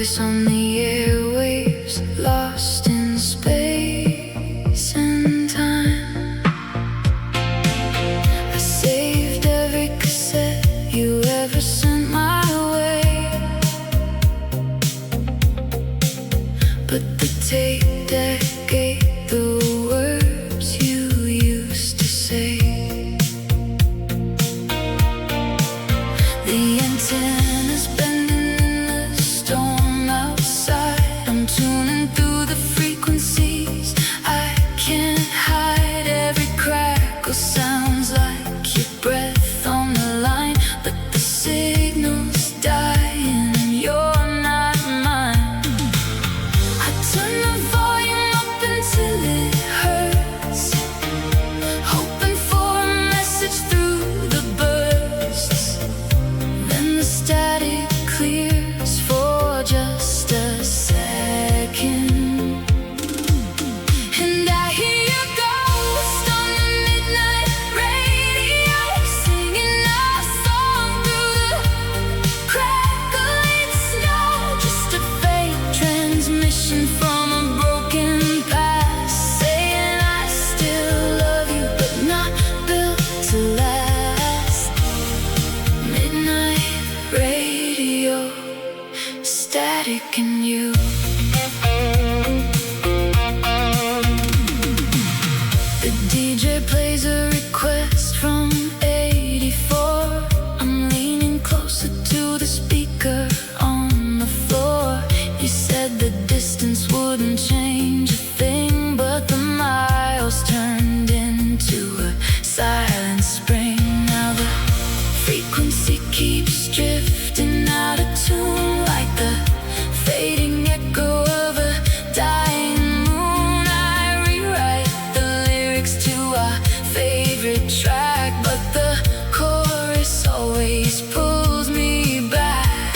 voice on the airwaves, lost in space and time. I saved every cassette you ever sent my way, but the tape deck ate the words you used to say. The antenna's bending in the storm outside. I'm tuning through the frequencies I can't hide. Every crackle sounds like your breath on the line, but the signal's dying and you're not mine. I turn the volume up until it hurts, hoping for a message through the bursts. Then the static clears for just a second, and I hear your ghost on the midnight radio, singing our song through the crackling snow. Just a faint transmission from a broken past, saying I still love you, but not built to last. Midnight radio, static in you. The DJ plays a request from 84. I'm leaning closer to the speaker on the floor. You said the distance wouldn't change a thing, but the miles turned into a silent spring. Now the frequency keeps drifting out of tune, like the fading echo of a dying moon. I rewrite the lyrics to our favorite track, but the chorus always pulls me back.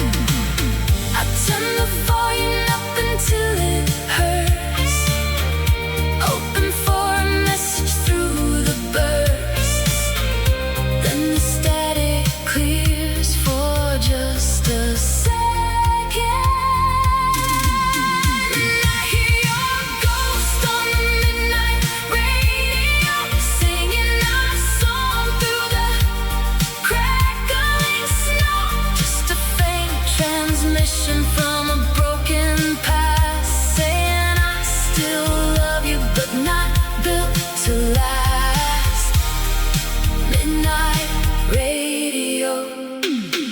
I turn the volume up until it hurts, hoping for a message through the bursts. Then the static clears for just a second, and I hear your ghost on the midnight radio, singing our song through the crackling snow. Just a faint transmission from a broken past, saying I still love you, but not built to last. Midnight radio,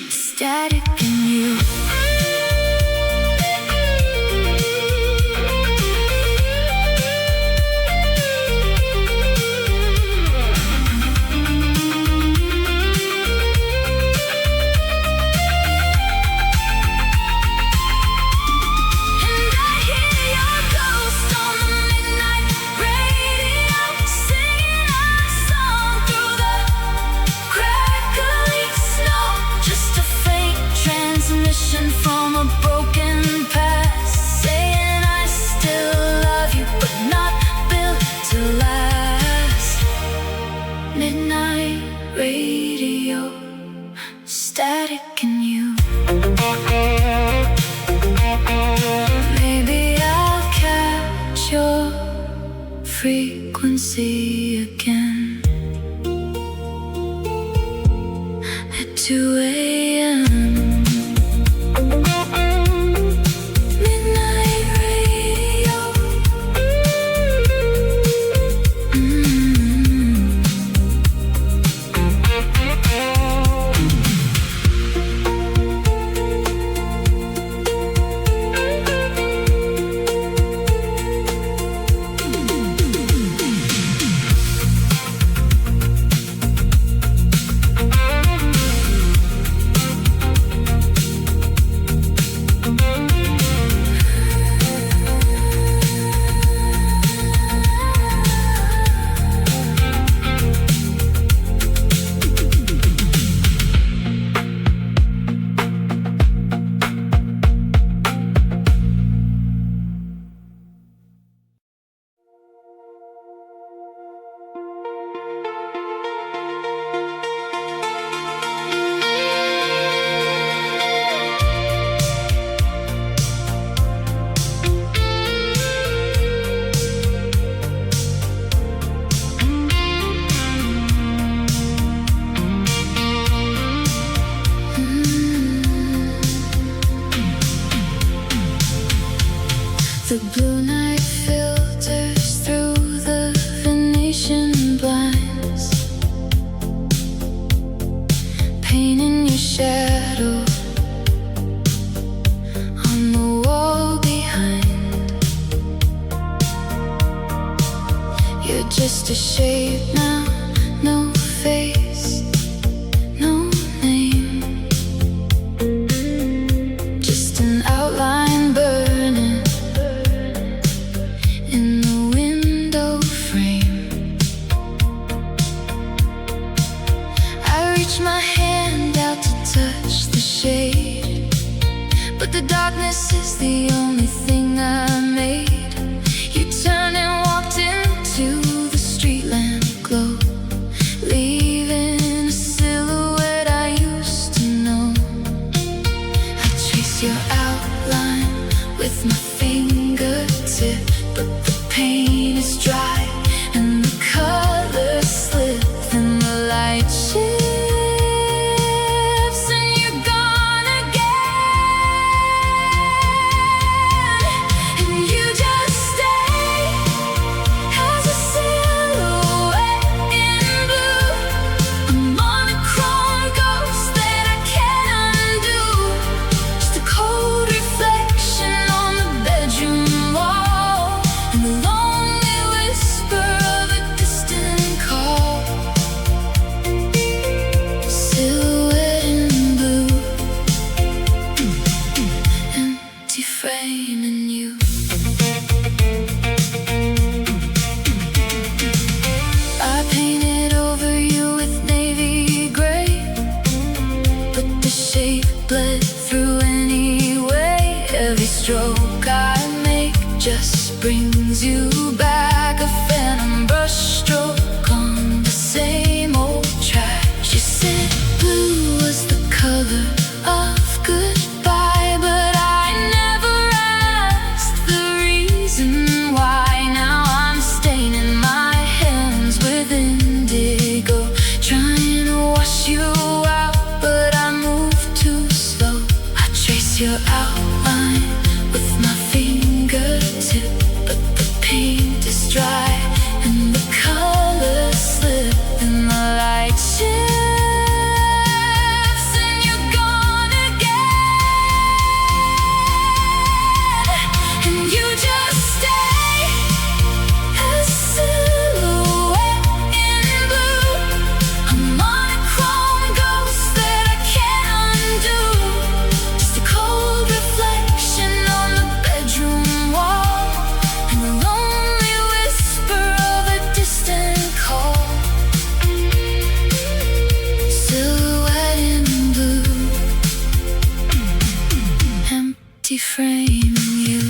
static in you. And I hear your ghost on the midnight radio, singing our song through the crackling snow. Just a faint transmission from a broken past, saying I still love you, but not built to last. Midnight radio, static in you. Maybe I'll catch your frequency again at 2 a.m. Midnight radio. just a shape now, no face, no name, just an outline burning in the window frame. I reach my hand out to touch the shade, but the darkness is the only thing I made. You turned and walked into the street lamp glow, leaving a silhouette I used to know. I trace your outline with my fingertip, but the paint is dry and the colors slip and the light shifts. Framing you. I painted over you with navy gray, but the shape bled through anyway. Every stroke I make just brings you back, a phantom brush stroke on the same old track. She said blue was the color of goodbye, but I never asked the reason why. Now I'm staining my hands with indigo, trying to wash you out, but I move too slow. I trace your outline with my fingertip, but the paint is dry and the colors slip and the light shifts. Framing you.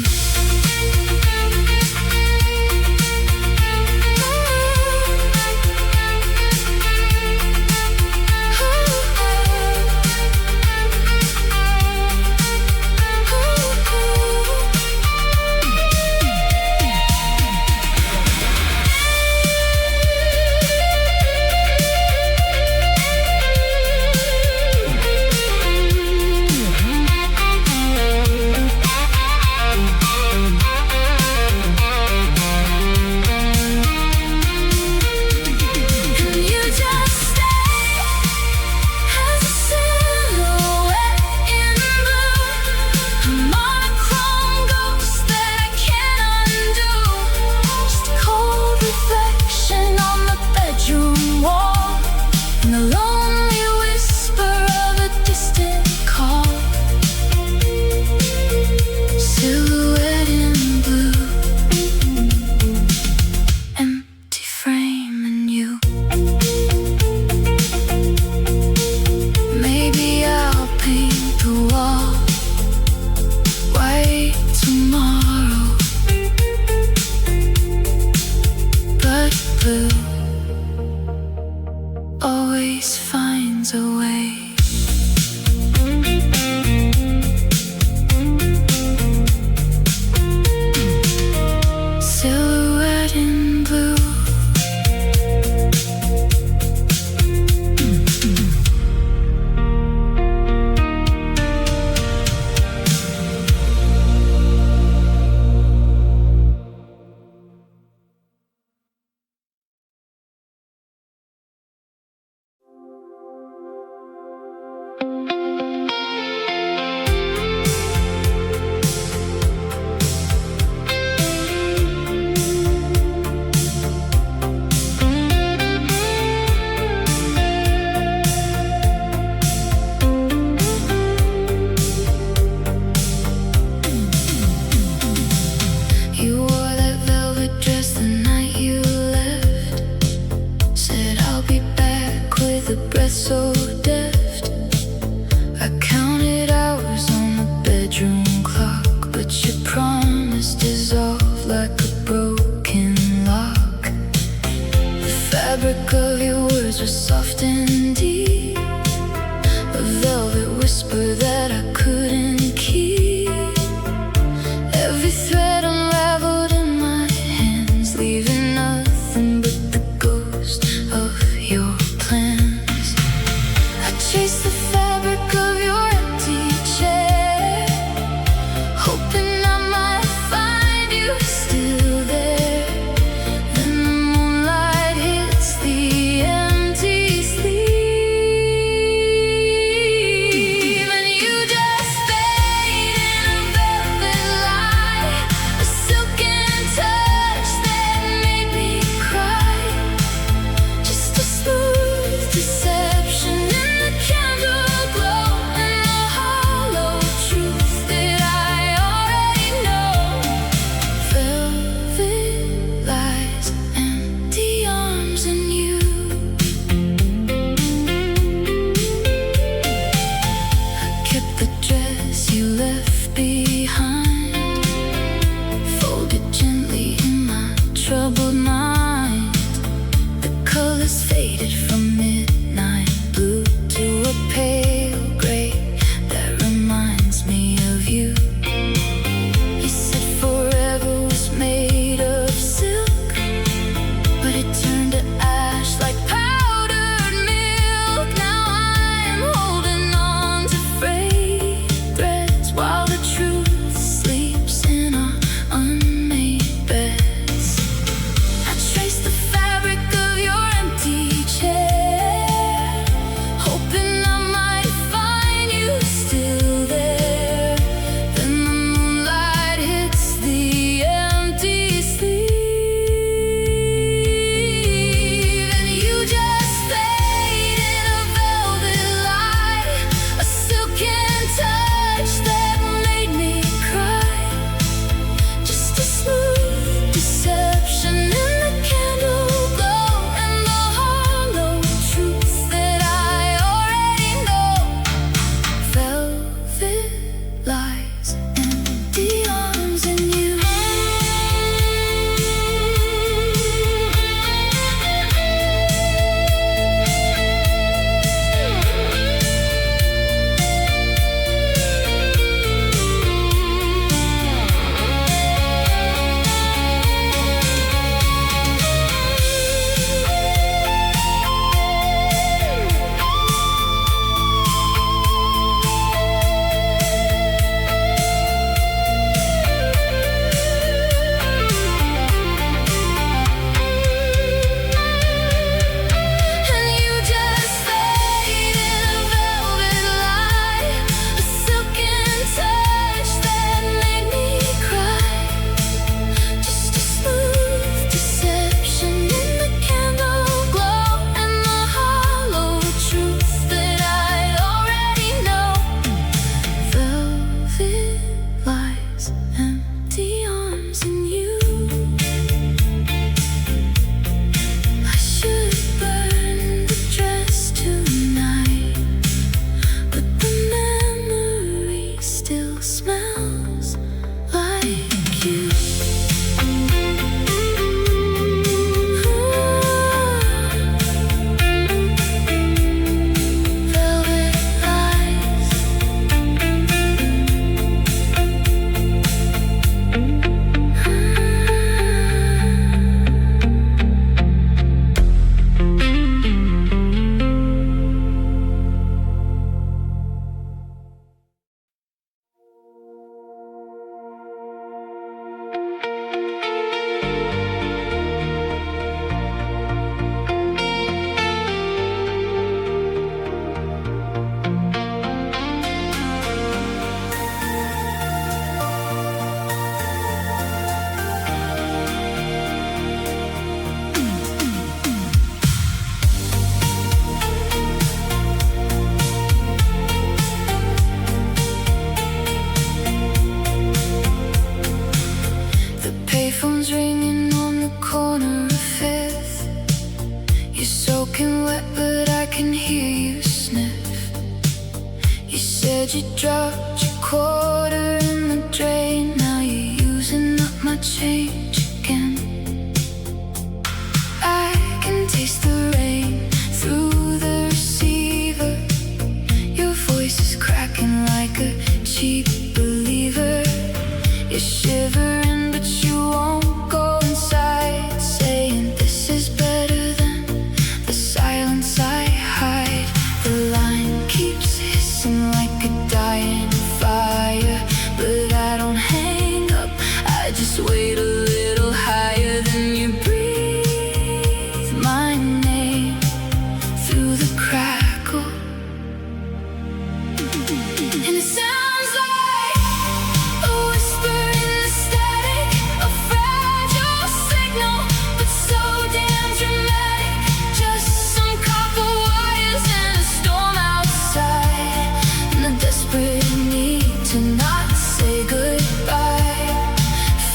water soft and deep, a velvet whisper that I couldn't keep. Every thread unraveled in my hands, leaving nothing but the ghost of your plans. I chased the fabric of your empty chair, hoping I might find you still there. Then the moonlight hits the empty sleeve, and you just fade in a velvet light, a silken touch that made me cry. Just a smooth deception in the candle glow, and the hollow truth that I already know. Velvet lies, empty arms, and you. I kept the dress you left behind, folded gently in my troubled mind. The colors faded from midnight blue to a pale gray that reminds me of you. You said forever was made of silk, but it turned to ash like powdered milk. Now I'm holding on to frayed threads while the truth sleeps in our unmade beds. I traced the fabric of your empty chair, hoping I might find you still there. Then the moonlight hits the empty sleeve, and you just fade in a velvet light, a silken touch that made me cry. Just a smooth deception in the candle glow, and the hollow truth that I already know. Velvet lies, empty arms, and you. And you just fade in a velvet light, a silken touch that made me cry. Just a smooth deception in the candle glow, and the hollow truth that I already know. Velvet lies, empty arms, and you. I should burn the dress tonight, but the memory still smells like you. Velvet lies. The payphone's ringing on the corner of Fifth. You're soaking wet, but I can hear you sniff. You said you dropped your quarter in the drain. Now you're using up my change again. I can taste the rain through just wait a little higher, then you breathe my name through the crackle. And it sounds like a whisper in the static, a fragile signal, but so damn dramatic. Just some copper wires and a storm outside, and the desperate need to not say goodbye.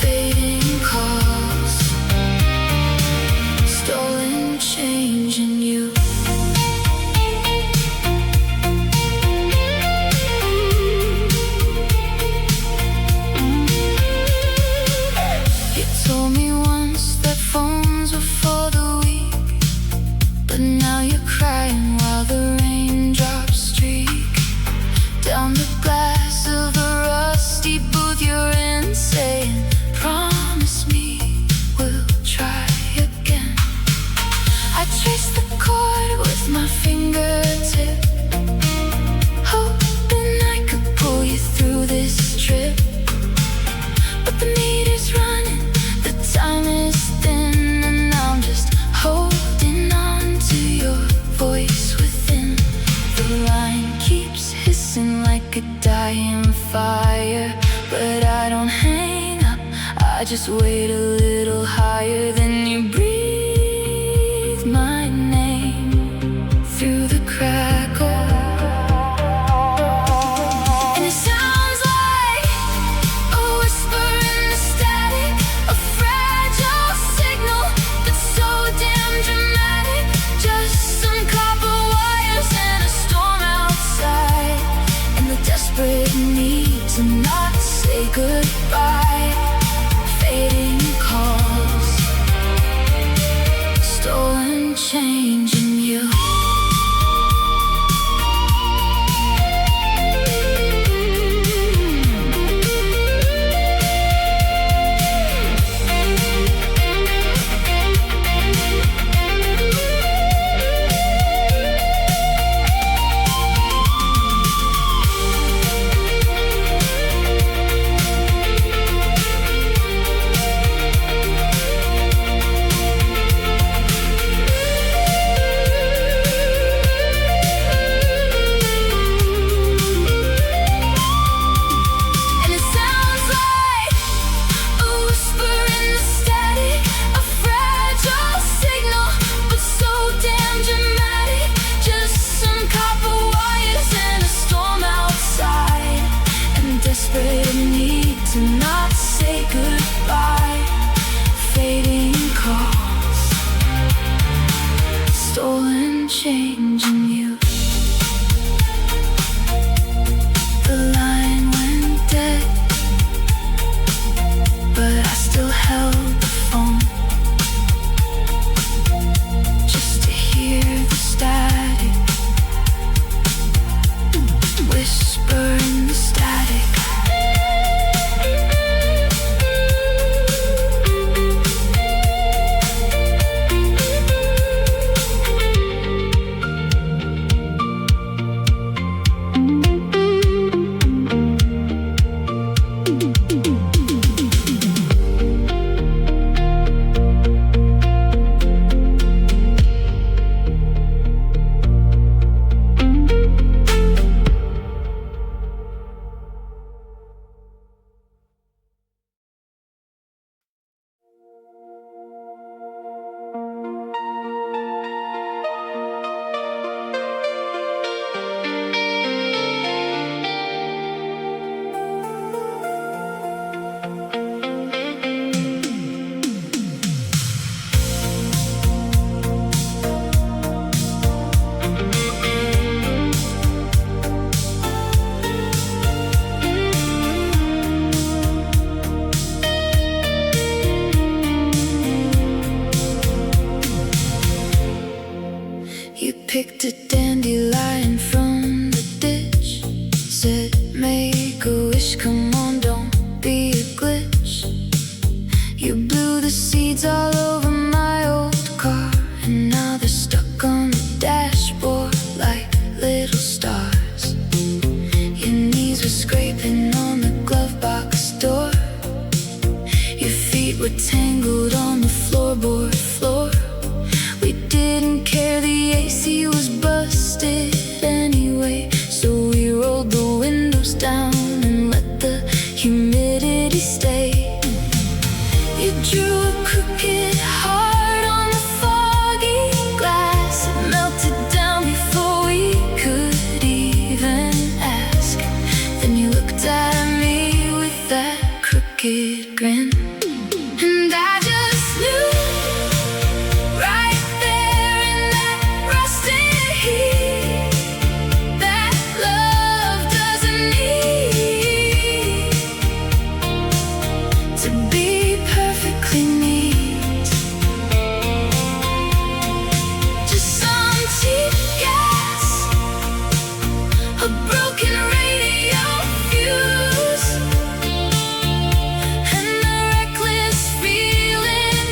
Fading calls, stolen change in you. You told me once that phones were for the weak, but now you're crying while the raindrops streak down the glass of the rusty booth you're in, saying, promise me we'll try again. I trace the chord with my fingertip, hoping I could pull you through this trip. But the meter's running, the time is thin, and I'm just holding on to your voice within. The line keeps hissing like a dying fire, but I don't hang up, I just wait a little higher, then you breathe my name through the crackle. And it sounds like a whisper in the static, a fragile signal, but so damn dramatic. Just some copper wires and a storm outside, and the desperate need to not say goodbye. Fading calls, stolen change in you. Change in you. The line went dead, but I still held the phone, just to hear the static, whisper in the static. Picked a dandelion from the ditch, said make a wish, come on, don't be a glitch. You blew the seeds all over my old car, and now they're stuck on the dashboard like little stars. Your knees were scraping on the glove box door. You AC was busted anyway, so we rolled the windows down and let the humidity stay. You drew a crooked heart on the foggy glass. It melted down before we could even ask. Then you looked at me with that crooked grin, and I just knew right there in that rusted heat that love doesn't need to be perfectly neat. Just some cheap gas, a broken radio fuse, and the reckless feeling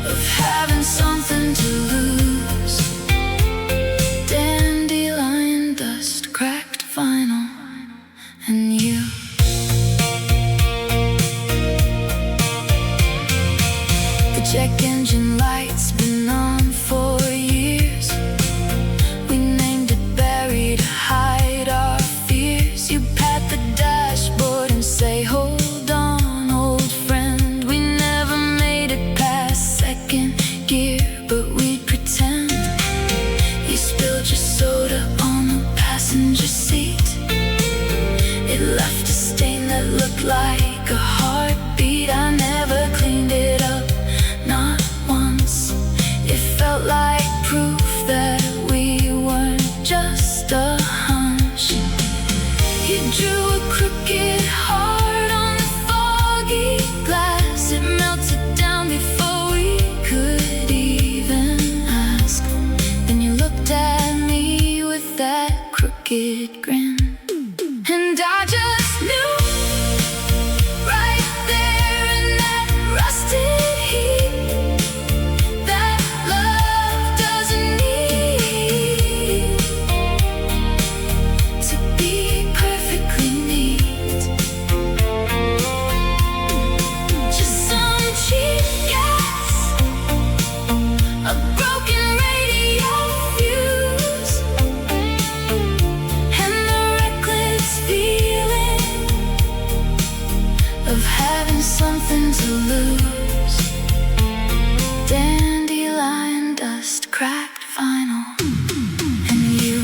of having something to lose. Dandelion dust, cracked vinyl, and you. The check engine light's been on for years. We named it Barry to hide our fears. You pat the dashboard and say, hold on, old friend. We never made it past second gear, but we'd pretend. You spilled your soda on the passenger seat. It left a stain that looked like a heartbeat. I never cleaned it up, not once. It felt like proof that we weren't just a hunch. You drew a crooked heart on the foggy glass. It melted down before we could even ask. Then you looked at me with that crooked grin, and I just knew right there in that rusted heat that love doesn't need to be perfectly neat. Just some cheap gas, a broken radio fuse, and the reckless feeling of having something to lose. Dandelion dust, cracked vinyl, and you.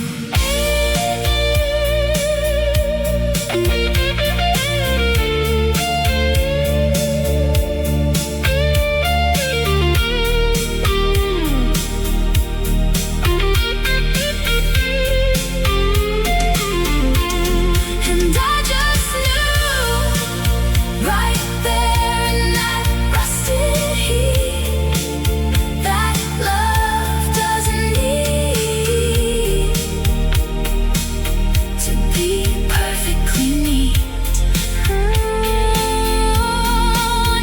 And I just knew right there in that rusted heat that love doesn't need to be perfectly neat.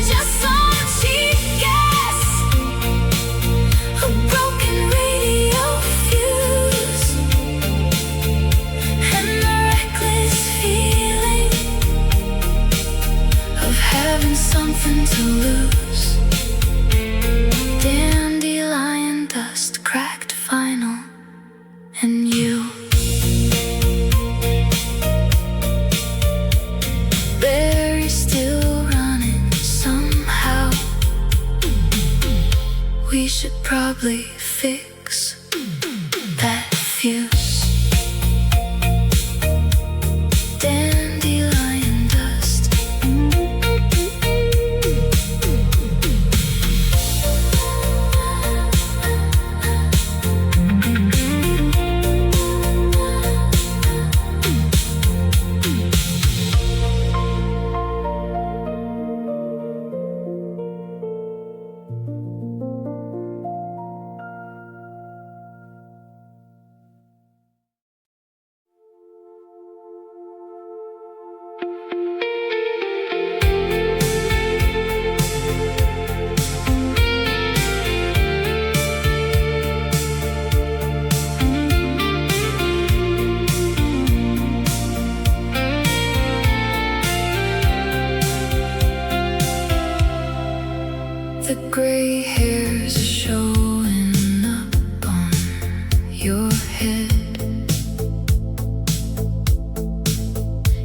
Just some cheap gas, a broken radio fuse, and the reckless feeling of having something to lose. Dandelion dust, cracked vinyl, and you. Barry's still running somehow. We should probably fix that fuse. Dandelion dust.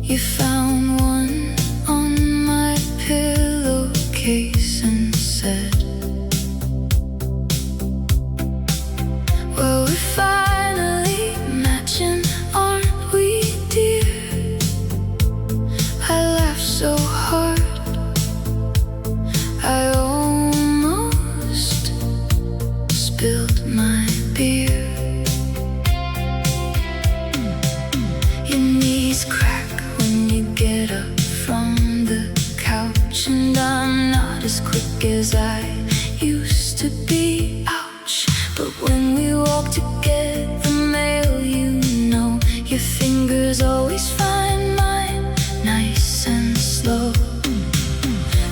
You found one on my pillowcase and said, well, we're finally matching, aren't we, dear? I laughed so hard I almost spilled my beer. Your knees crack when you get up from the couch, and I'm not as quick as I used to be, ouch. But when we walk to get the mail, you know your fingers always find mine nice and slow.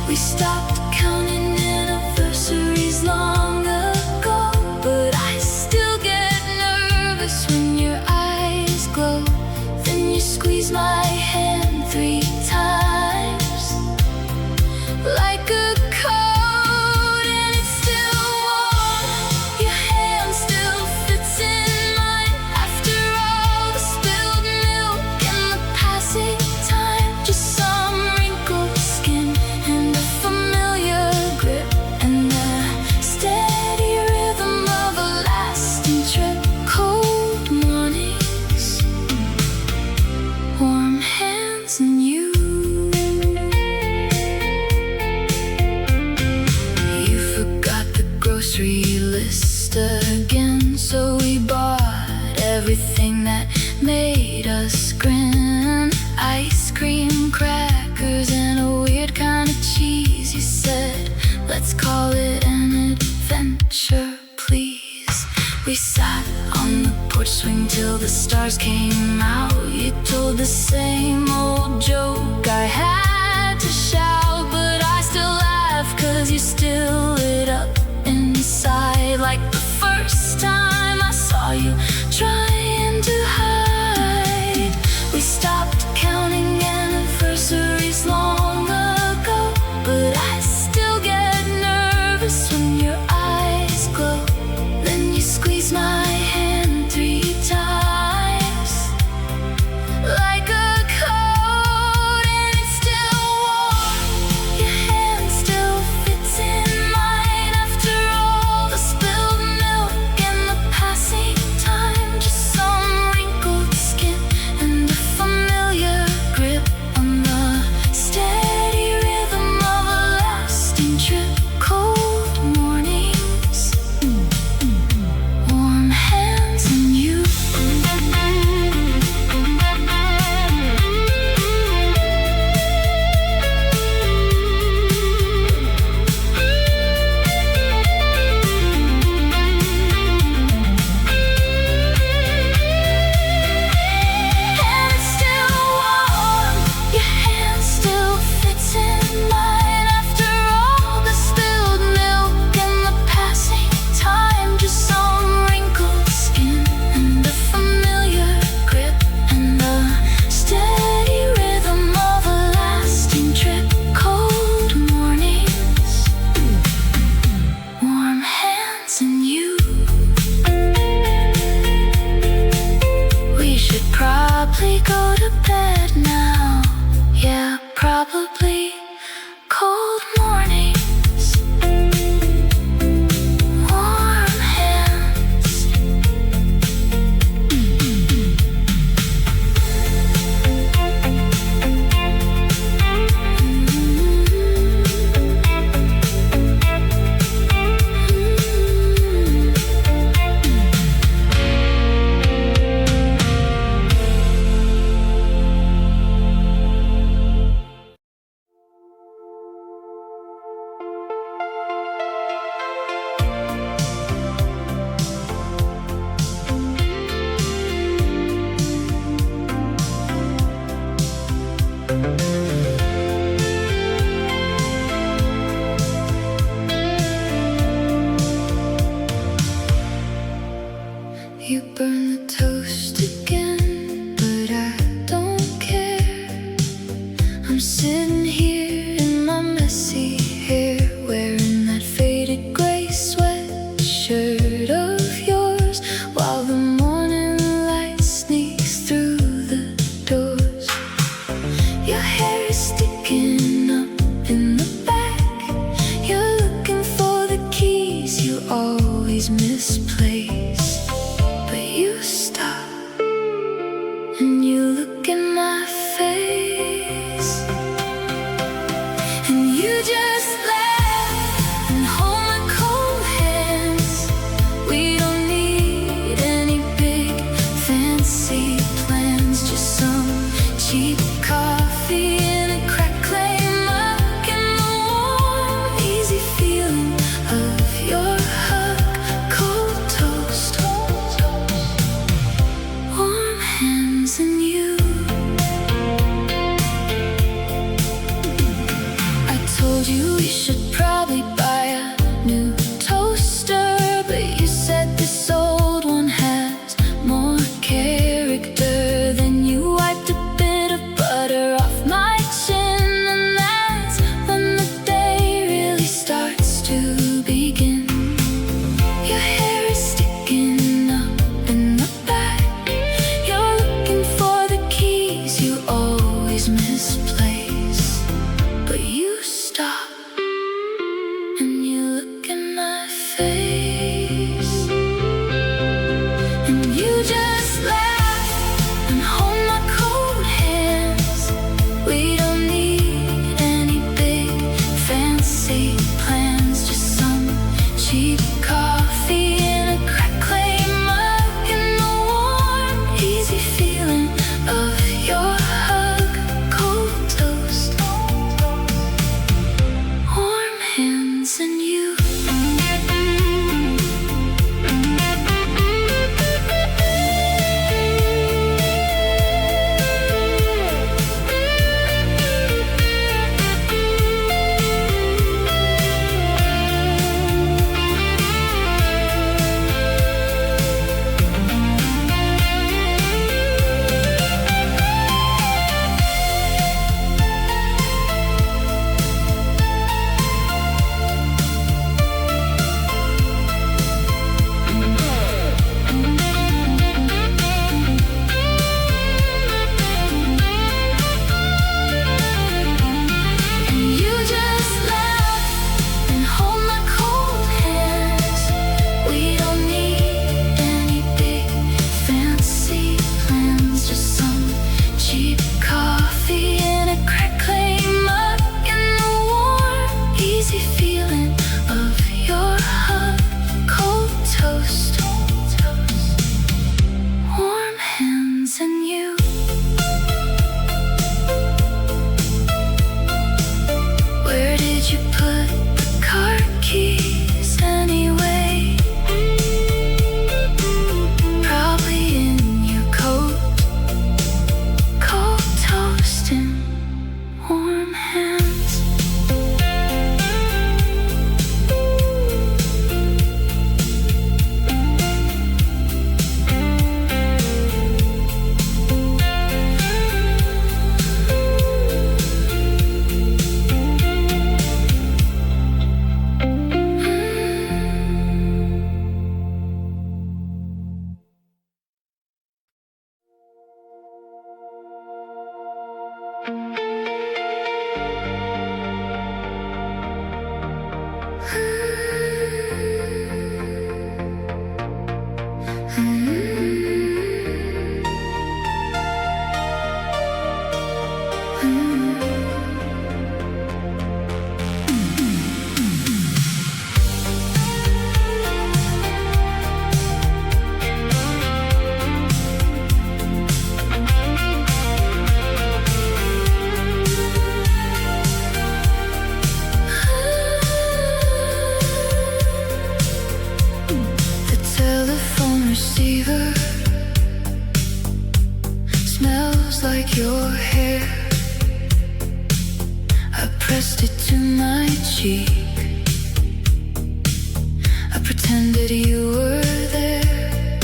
We stopped counting anniversaries long ago, but I still get nervous when your eyes glow. Then you squeeze my hand 3 times like a coat, and it's still warm. Your hand still fits in mine after all the spilled milk and the passing time. Just some wrinkled skin and a familiar grip and the steady rhythm of a lasting trip. Cold mornings, warm hands and you. You forgot the grocery list again, so we bought everything that made us grin. Ice cream, crackers, and a weird kind of cheese. You said, let's call it an adventure, please. We sat on the porch swing till the stars came out. You told the same old joke I had to shout, but I still laugh 'cause you still lit up inside like the first time I saw you trying to hide. We stopped counting anniversaries long ago, but I still get nervous when your eyes glow. Then you squeeze my hand 3 times like a coat, and it's still warm. Your hand still fits in mine after all the spilled milk and the passing time. Just some wrinkled skin and a familiar grip on the steady rhythm of a lasting trip. Cold mornings, warm hands and you. And it's still warm. Your hand still fits in mine after all the spilled milk and the passing time. Just some wrinkled skin and a familiar grip and the steady rhythm of a lasting trip. Cold mornings, warm hands and you. We should probably go to bed now. Yeah, probably. Cold mornings, warm hands. You burn the toast again, but I don't care. I'm sitting here in my messy hair, wearing that faded gray sweatshirt of yours, while the morning light sneaks through the doors. cheap coffee in a crackling mug, and the warm, easy feeling of your hug. Cold toast, warm hands and you. I told you we should probably buy a new toaster, but you said this old one has more character. Then you wiped a bit of butter off my chin, and that's when the day really starts to begin. Your hair is sticking up in the back. You're looking for the keys you always misplace, but you stop and you look in my face, and you just laugh and hold my cold hands. We don't need any big fancy plans, just some cheap coffee in a crackling mug, and the warm, easy feeling of your hug. Cold toast, warm hands and you. You just laugh and hold my cold hands. We don't need any big fancy plans, just some cheap coffee in a crackling mug, and the warm, easy feeling of your hug. Cold toast, warm hands and you. Where did you put the car keys anyway? Probably in your coat. Cold toast and warm hands. The telephone receiver smells like your hair. I pressed it to my cheek. I pretended you were there.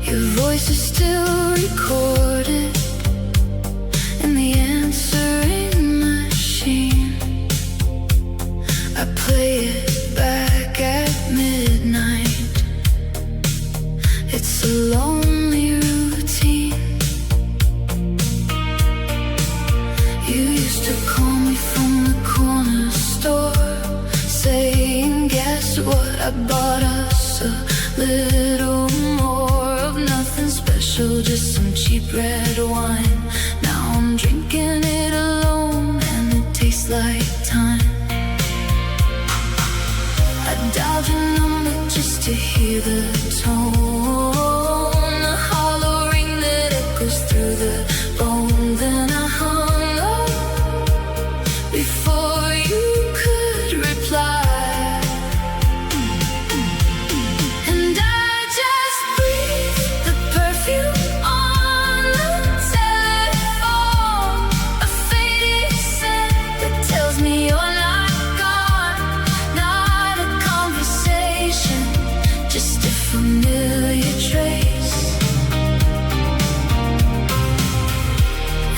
Your voice is still recorded in the answering machine. I play it back at midnight. It's a lonely routine. You used to call me from the corner store, saying, guess what, I bought us a little more of nothing special, just some cheap red wine. Now I'm drinking it alone and it tastes like time. I dialed your number just to hear the tone, the hollow ring that echoes through the bone. Then I hung up before you could reply, and I just breathed the perfume on the telephone, a faded scent that tells me you're not gone. Not a conversation, just a familiar trace,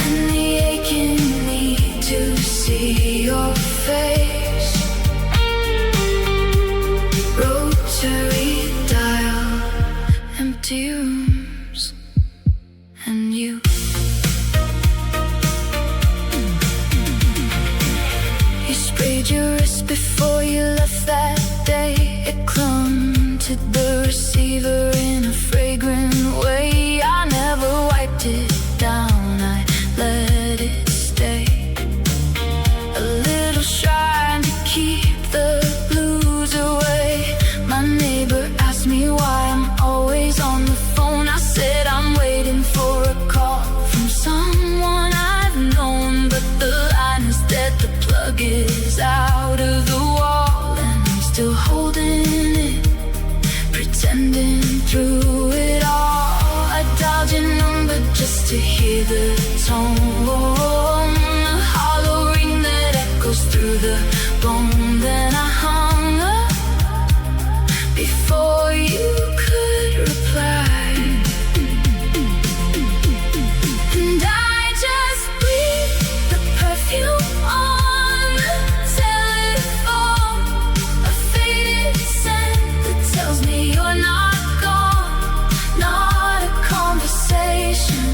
and the aching need to see your face. Rotary dial, empty rooms, and you. You sprayed your wrist before you left that day. It clung to the receiver in a fragrant way. I never wiped it down, I let it stay. A little shy to keep the blues away. My neighbor asked me why I'm always on the phone. I said I'm waiting for a call from someone I've known, but the line is dead, the plug is out of the wall, and I'm still holding it, pretending through it all. I dialed your number just to hear the tone, a hollow ring that echoes through the bone. Then I hung up before you could reply, and I just breathed the perfume on the telephone, a faded scent that tells me you're not gone. Not a conversation,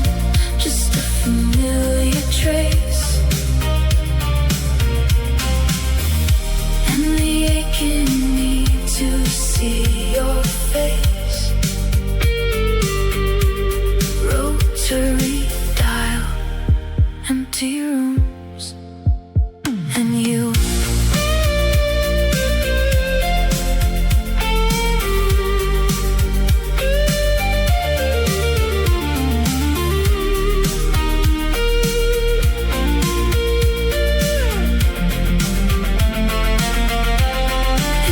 just a familiar trace, and the aching need to see your face. Rotary dial, empty rooms, and you.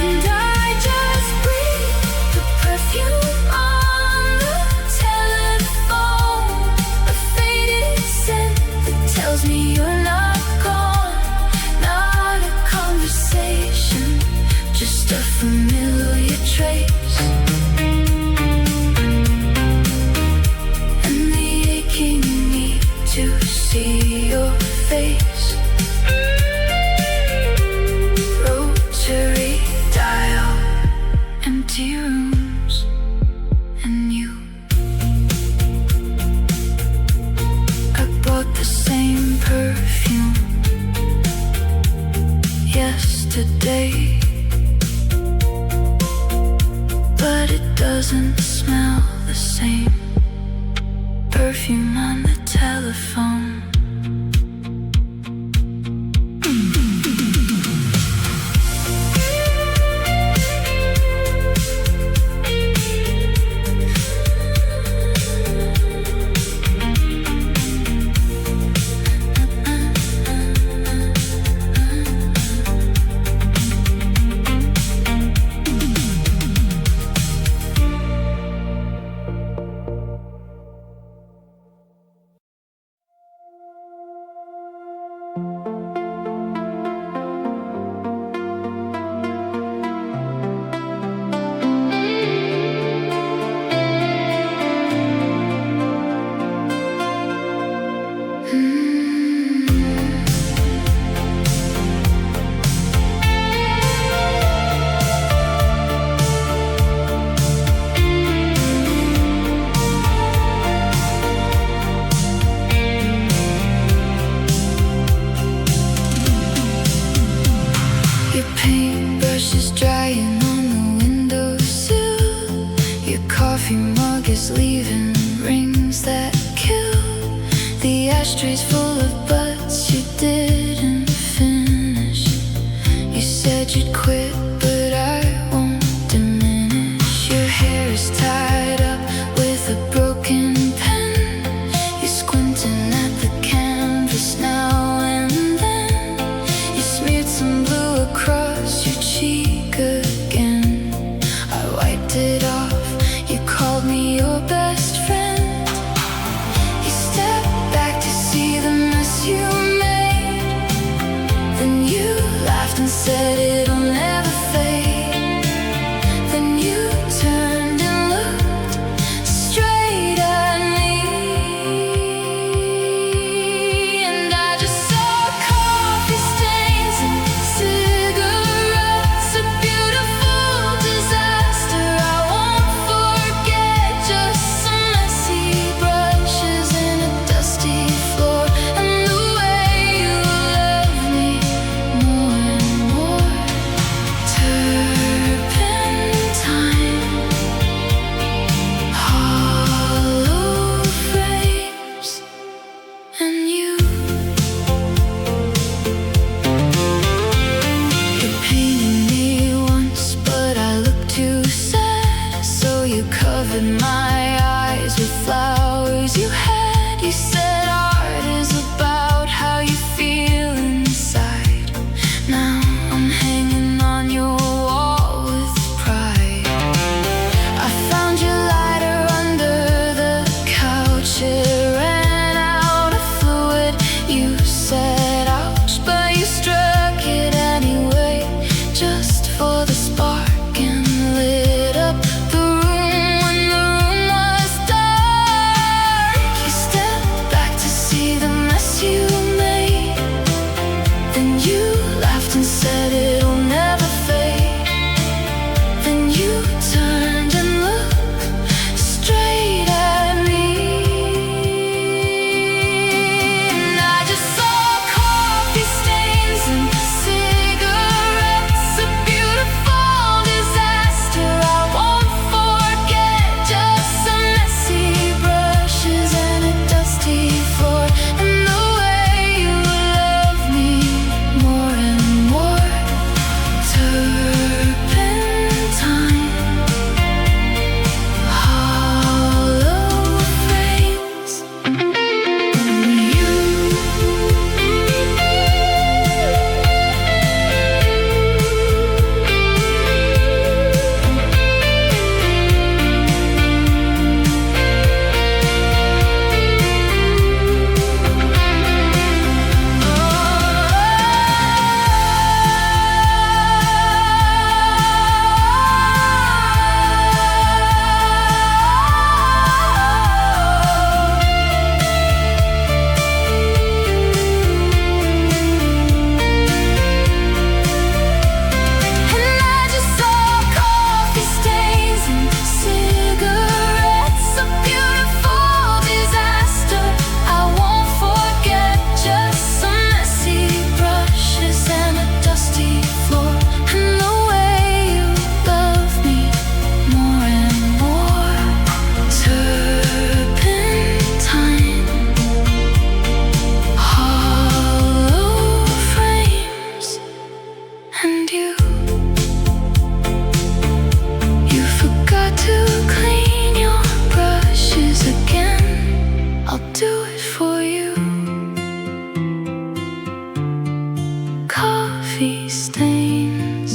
And I just breathed the perfume on the telephone, a faded scent that tells me you're not gone. Not a conversation, just a familiar trace, and the aching need to see your face. Rotary dial, empty rooms, and you. I bought the same perfume yesterday, but it doesn't smell the same. Perfume on the telephone. ashtrays full of butts you didn't finish. You said you'd quit, but I won't diminish. Your hair is tied up with a broken pen. You're squinting and you painted me once, but I look too sad, so you covered my eyes with flowers you had. You said art is about how you feel inside. Now I'm hanging on your wall with pride. I found your lighter under the couch. It ran out of fluid. You said ouch, but you struck it anyway, just for the spark, and lit up the room when the room was dark. You stepped back to see the mess you made, then you laughed and said it'll never fade. Then you turned and looked straight at me, and I just saw coffee stains and cigarettes, a beautiful disaster I won't forget. Just some messy brushes and a dusty floor, and the way you love me more and more. Turpentine, hollow frames, and I just saw coffee stains and cigarettes, a beautiful disaster I won't forget. Just some messy brushes and a dusty floor, and the way you love me more and more. Turpentine, hollow frames, and you forgot to clean your brushes again. I'll do it for you. Coffee stains.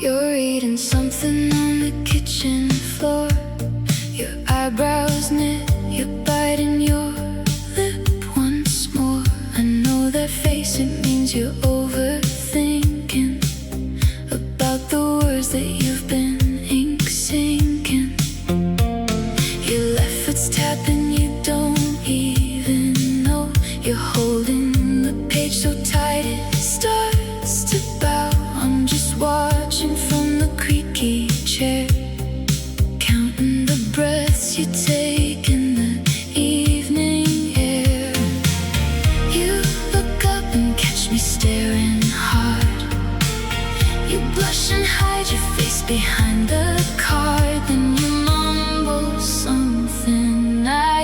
You're eating something on the kitchen floor. Your eyebrows knit, you're biting your lip once more. I know that face, it means you're overthinking about the words that you've been ink sinking. Your left foot's tapping, you don't even know. You're holding the page so tight it starts to bow. I'm just watching from the creaky chair, counting the breaths you take in the evening air. You look up and catch me staring hard. You blush and hide your face behind the card, then you mumble something I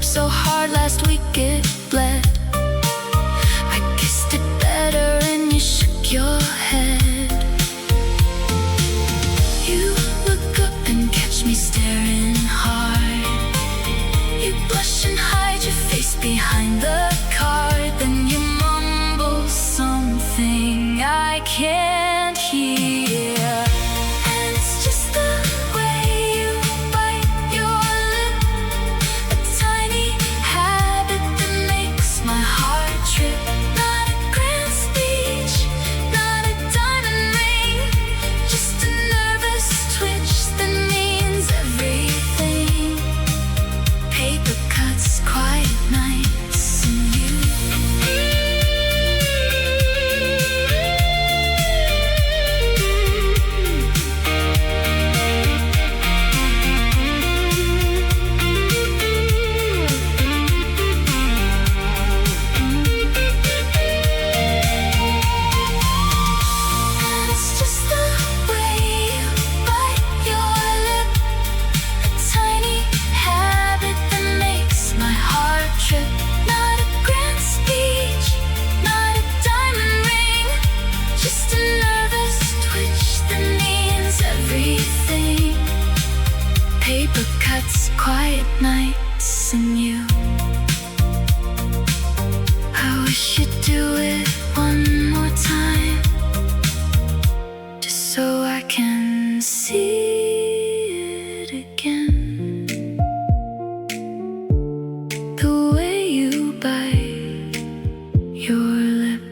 so hard last week it bled. I kissed it better and you shook your head. You look up and catch me staring hard. You blush and hide your face behind the card. Then you mumble something I can't hear. And it's just the way you bite your lip, a tiny habit that makes my heart trip. Not a grand speech, not a diamond ring, just a nervous twitch that means everything. Paper cuts, quiet nights, and you. And it's just the way you bite your lip, a tiny habit that makes my heart trip. Not a grand speech, not a diamond ring, just a nervous twitch that means everything. Paper cuts, quiet nights, and you. I wish you'd do it one more time, just so I can see it again. The way you bite your lip.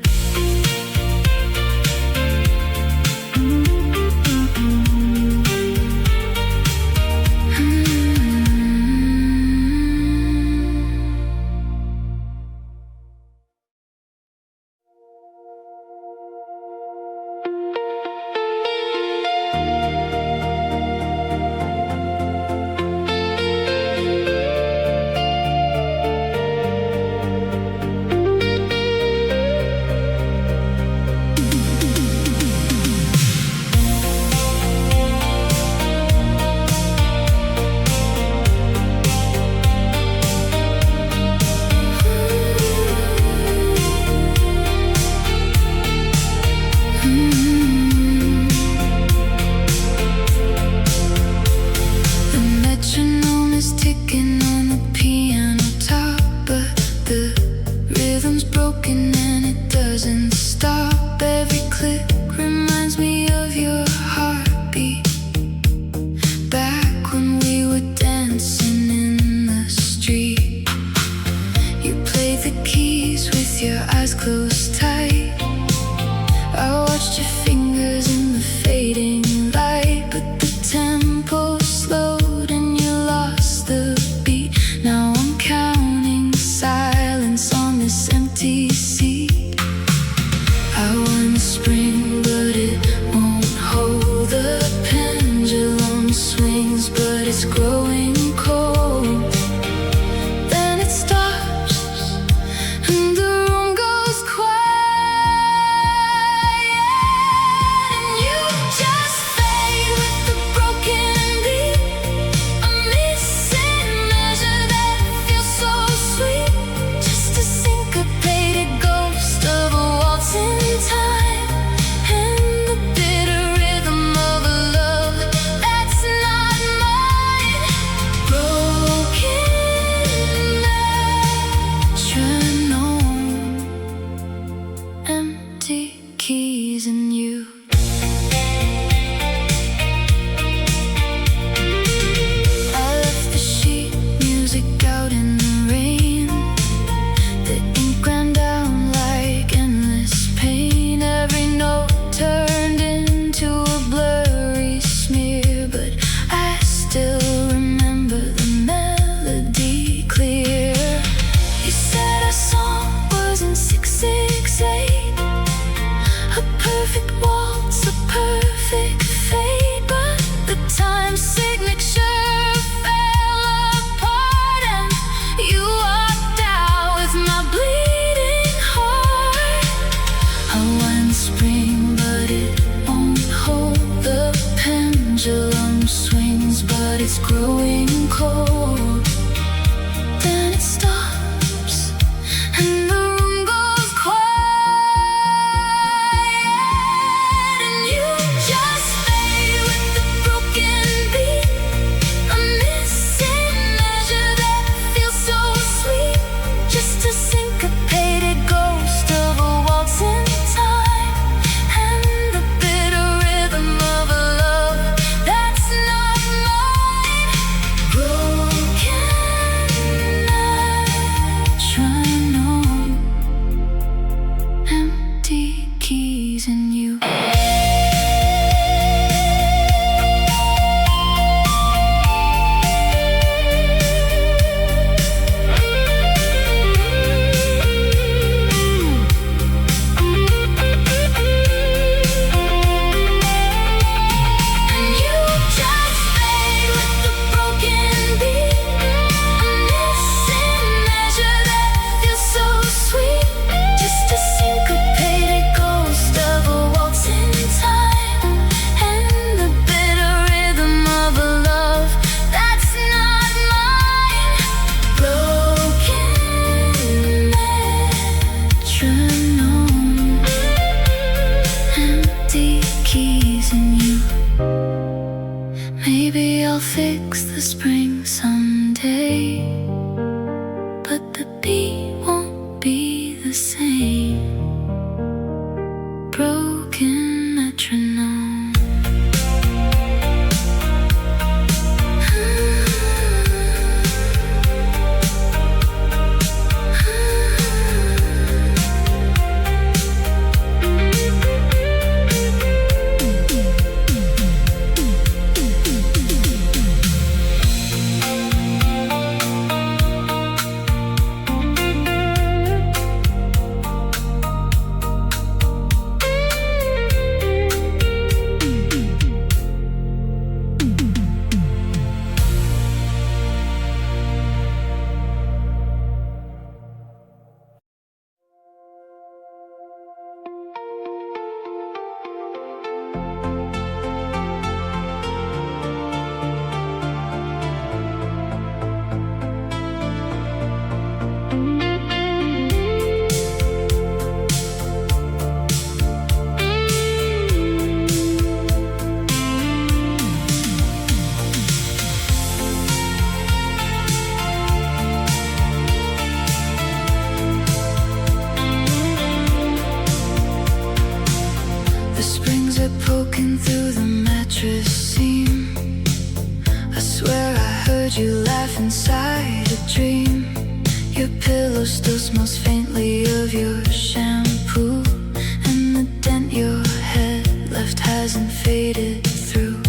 The metronome is ticking on the piano top, but the rhythm's broken and it doesn't stop. Every click reminds me of your heartbeat, back when we were dancing in the street. You played the keys with your eyes closed tight. I watched your fingers in the fading light, but the tempo slowed and you lost the beat. Now I'm counting silence on this empty seat. I want spring, but it won't hold. The pendulum swings, but it's growing cold. Then it stops and the room goes quiet, and you just fade with the broken beat. A missing measure that feels so sweet, just a syncopated ghost of a waltz in time, and the bitter rhythm of a love that's not mine. Broken metronome, empty keys and you. I left the sheet music out in the rain. The ink ran down like endless pain. Every note turned into a blurry smear, but I still remember the melody clear. You said our song was in 6/6/8, a perfect waltz, a perfect fade, but the time signature fell apart and you walked out with my bleeding heart. I want spring, but it won't hold. The pendulum swings, but it's growing cold. Then it Your pillow still smells faintly of your shampoo, and the dent your head left hasn't faded through.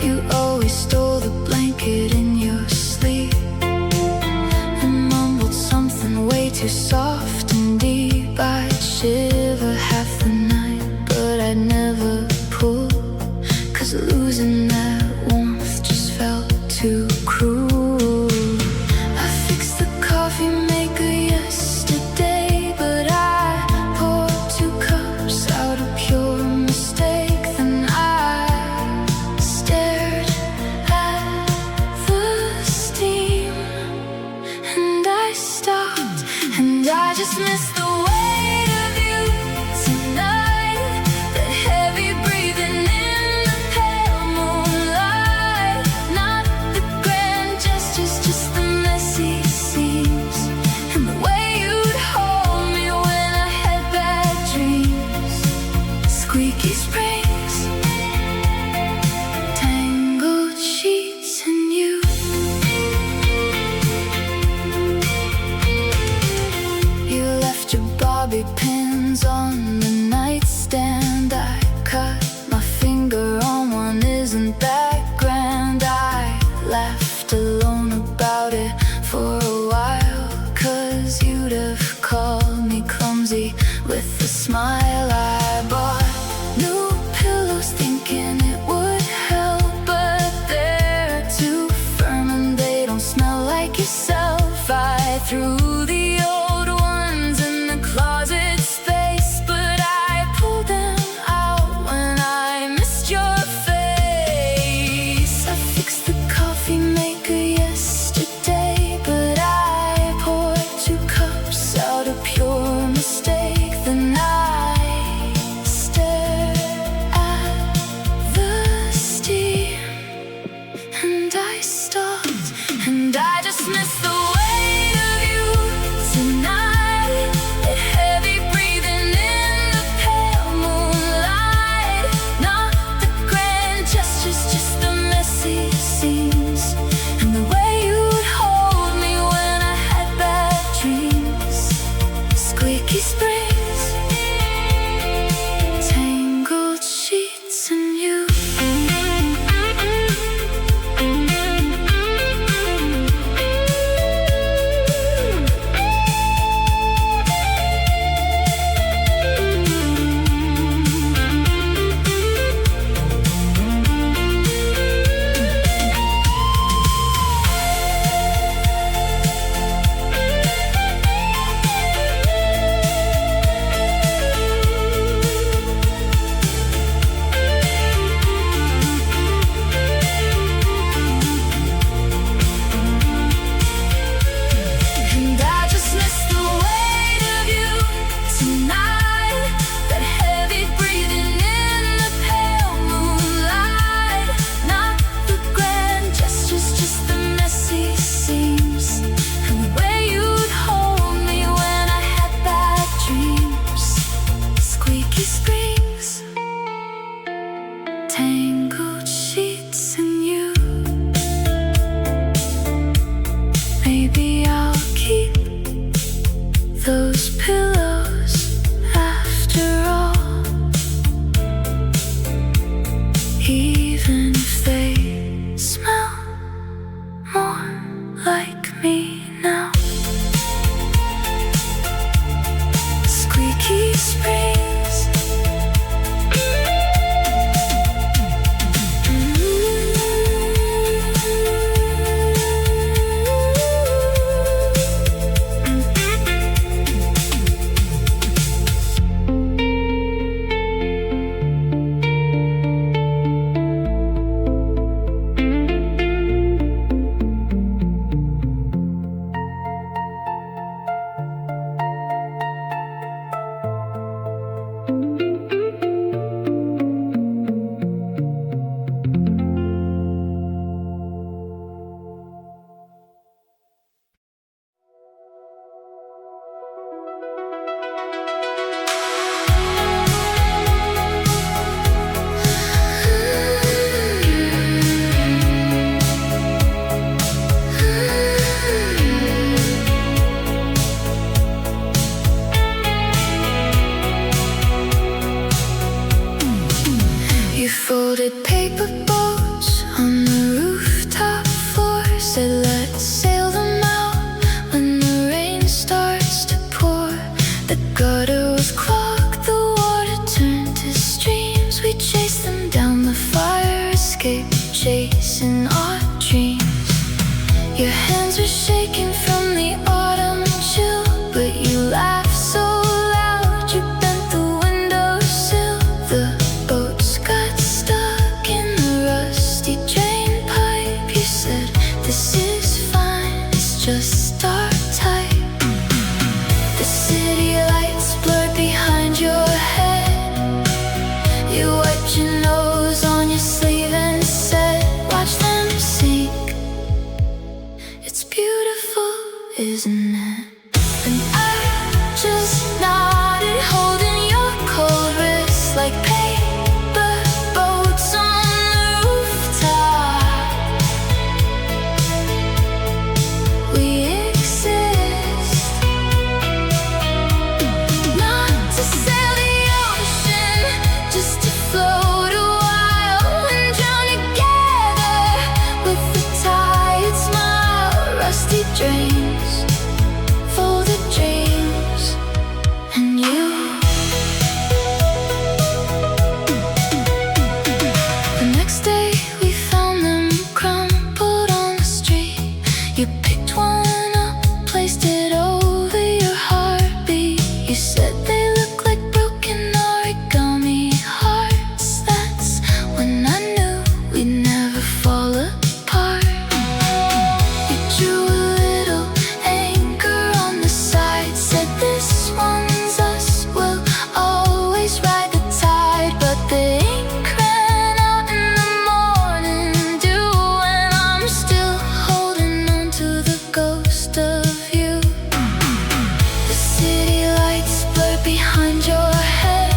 You always stole the blanket in your sleep and mumbled something way too soft and deep. I'd shiver half the night, but I'd never pull, 'cause losing that warmth just felt too cruel. I fixed the coffee maker yesterday, but I poured 2 cups out of pure mistake. Then I stared at the steam, and I stopped, and I just missed the weight of you tonight. The heavy breathing in the pale moonlight. Not the grand gestures, just the messy scenes, and the way you'd hold me when I had bad dreams. Squeaky springs, tangled sheets, and you. You left your bobby pins on the nightstand. I cut my finger on one, isn't that grand? I laughed alone about it for a while, 'cause you'd have called me clumsy with a smile. I bought new pillows thinking it would help, but they're too firm and they don't smell like yourself. I threw the old ones in the closet space, but I pulled them out when I missed your face. I fixed the coffee maker yesterday, but I poured 2 cups out of pure mistake. Then I stared at the steam, and I stopped, and I just missed the weight of you tonight. The heavy breathing in the pale moonlight. Not the grand gestures, just the messy scenes, and the way you'd hold me when I had bad dreams. Squeaky springs, tangled sheets, and you. And I just missed the weight of you tonight. That heavy breathing in the pale moonlight. Not the grand gestures, just the messy seams, and the way you'd hold me when I had bad dreams. Squeaky springs, tangled sheets, and you. Maybe I'll keep those pillows after all, even if they smell more like me now. Squeaky springs, shaking from the autumn chill, but you laugh so loud you bent the windowsill. The boats got stuck in the rusty drain pipe. You said, "This is fine, it's just start tight." The city lights blurred behind your head. You wiped your nose on your sleeve and said, "Watch them sink. It's beautiful, isn't it?" And I just nodded, holding your cold wrist like paper boats on the rooftop. We exist, not to sail the ocean, just to float a while and drown together with the tide. Smile, rusty drains, folded dreams, and you. The next day we found them crumpled on the street. You picked one up, placed it over your heartbeat. You said they look like broken origami hearts. That's when I knew we'd never fall apart. You drew a little anchor on the side, said, "This one's us, we'll always ride the tide." But the ink ran out in the morning dew, and I'm still holding on to the ghost of you. The city lights blurred behind your head.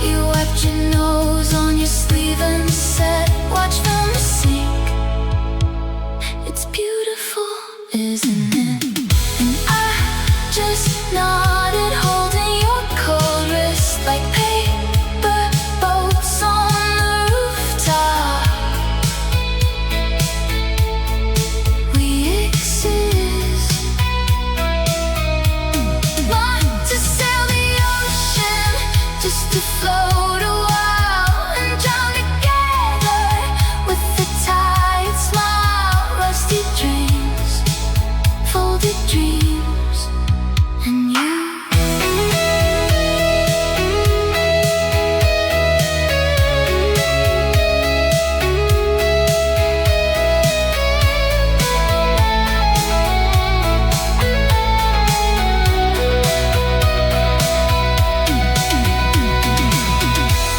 You wiped your nose on your sleeve and said, "Watch them sink. It's beautiful, isn't it?" And I just nodded, holding your cold wrist like paper boats on the rooftop. We exist, not to sail the ocean, just to float a while and drown together with the tide. Smile, rusty dreams, folded dreams, and you.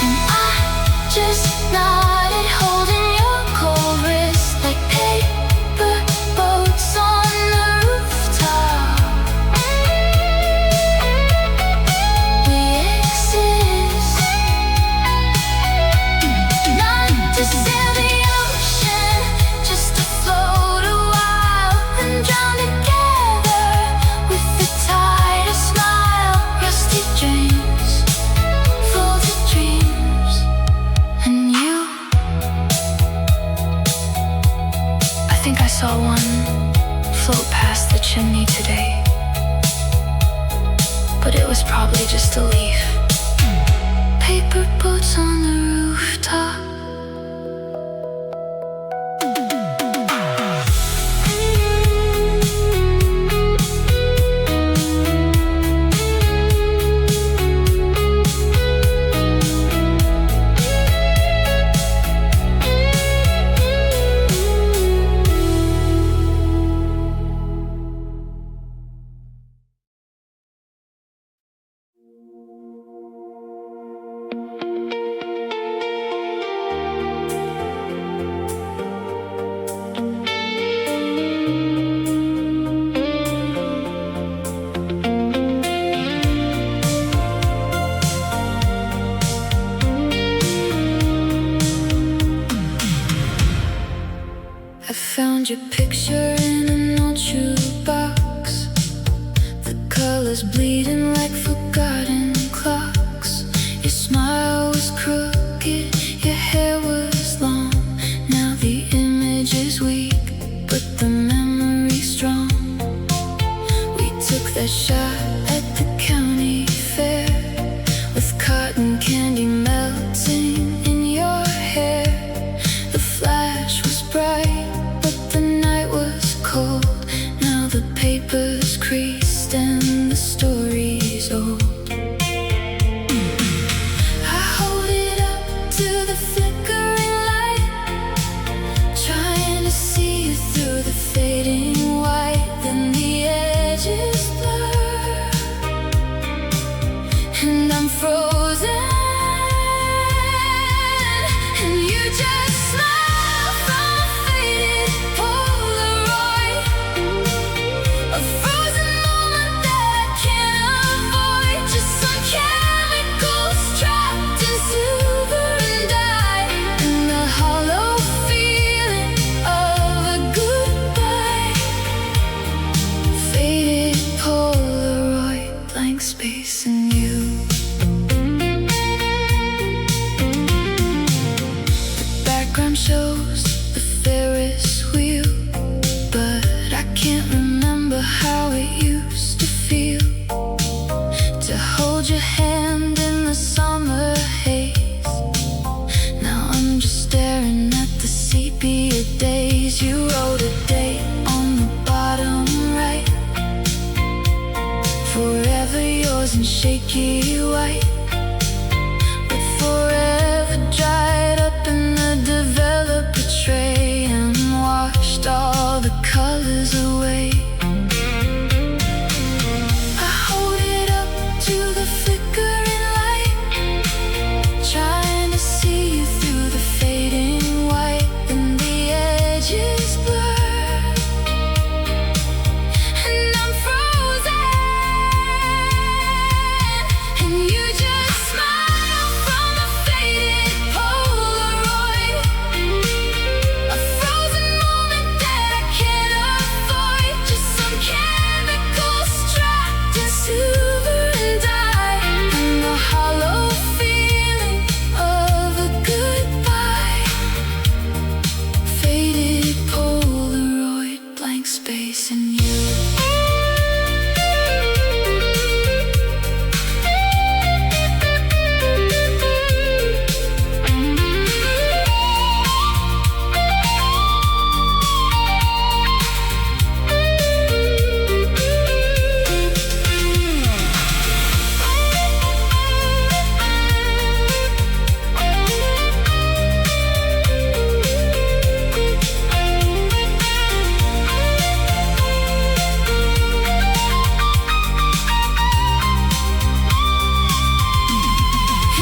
And I just nodded, holding your cold wrist like paper boats on the rooftop. We exist, not to sail the ocean, just to float a while and drown together with the tide. A smile, rusty dreams, folded dreams, and you. I think I saw one float past the chimney today, but it was probably just a leaf. Paper boats on the rooftop. I found your picture in an old shoebox. The colors bleeding like forgotten clocks. Your smile was crooked, your hair was long. Now the image is weak, but the memory's strong. We took that shot at the county fair, with cotton candy melting in your hair. The flash was bright, but the night was cold. shaky white, but forever dried up in the developer tray and washed all the colors away. I hold it up to the flickering light, trying to see you through the fading white, and the edges blur, and I'm frozen, and you just smile from a faded Polaroid, a frozen moment that I can't avoid, just some chemicals trapped in silver and dye, and the hollow feeling of a goodbye. Faded Polaroid, blank space in you.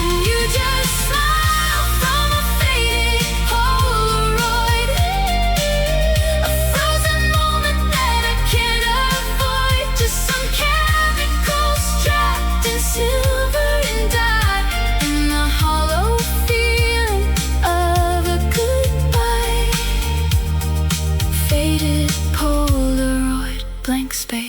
And you just smile from a faded Polaroid, a frozen moment that I can't avoid, just some chemicals trapped in silver and dye, and the hollow feeling of a goodbye. Faded Polaroid, blank space.